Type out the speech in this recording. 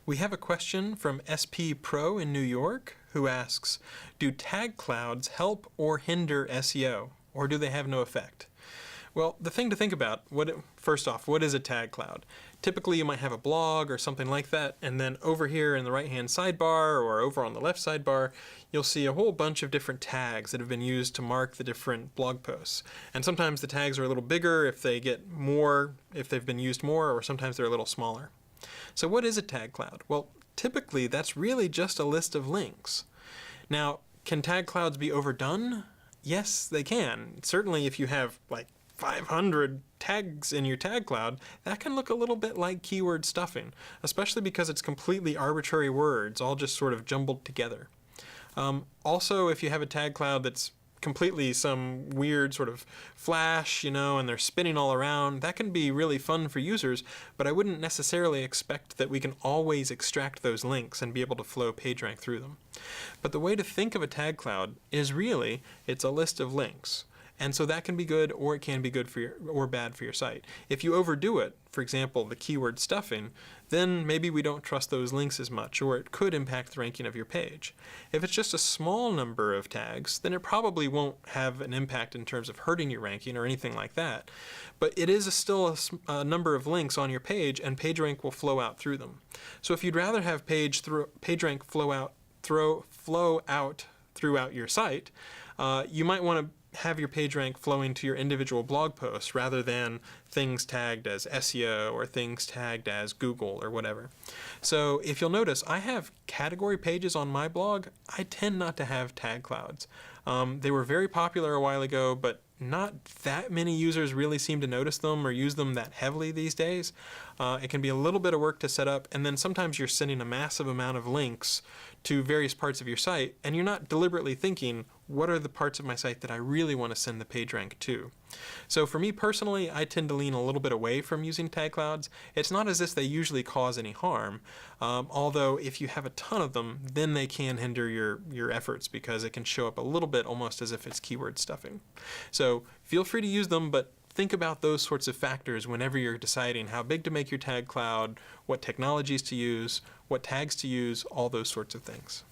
We have a question from SP Pro in New York who asks, do tag clouds help or hinder SEO, or do they have no effect? Well, the thing to think about, first off, what is a tag cloud? Typically you might have a blog or something like that, and then over here in the right-hand sidebar or over on the left sidebar, you'll see a whole bunch of different tags that have been used to mark the different blog posts. And sometimes the tags are a little bigger if they've been used more, or sometimes they're a little smaller. So what is a tag cloud? Well, typically that's really just a list of links. Now, can tag clouds be overdone? Yes, they can. Certainly if you have like 500 tags in your tag cloud, that can look a little bit like keyword stuffing, especially because it's completely arbitrary words, all just sort of jumbled together. Also, if you have a tag cloud that's completely some weird sort of flash, and they're spinning all around, that can be really fun for users, but I wouldn't necessarily expect that we can always extract those links and be able to flow PageRank through them. But the way to think of a tag cloud is really, it's a list of links. And so that can be good, or it can be good or bad for your site. If you overdo it, for example, the keyword stuffing, then maybe we don't trust those links as much, or it could impact the ranking of your page. If it's just a small number of tags, then it probably won't have an impact in terms of hurting your ranking or anything like that. But it is still a number of links on your page, and PageRank will flow out through them. So if you'd rather have PageRank flow out throughout your site, you might want to have your PageRank flowing to your individual blog posts rather than things tagged as SEO or things tagged as Google or whatever. So if you'll notice, I have category pages on my blog. I tend not to have tag clouds. They were very popular a while ago, but not that many users really seem to notice them or use them that heavily these days. It can be a little bit of work to set up, and then sometimes you're sending a massive amount of links to various parts of your site, and you're not deliberately thinking, what are the parts of my site that I really want to send the PageRank to? So for me personally, I tend to lean a little bit away from using tag clouds. It's not as if they usually cause any harm, although if you have a ton of them, then they can hinder your efforts because it can show up a little bit almost as if it's keyword stuffing. So feel free to use them, but think about those sorts of factors whenever you're deciding how big to make your tag cloud, what technologies to use, what tags to use, all those sorts of things.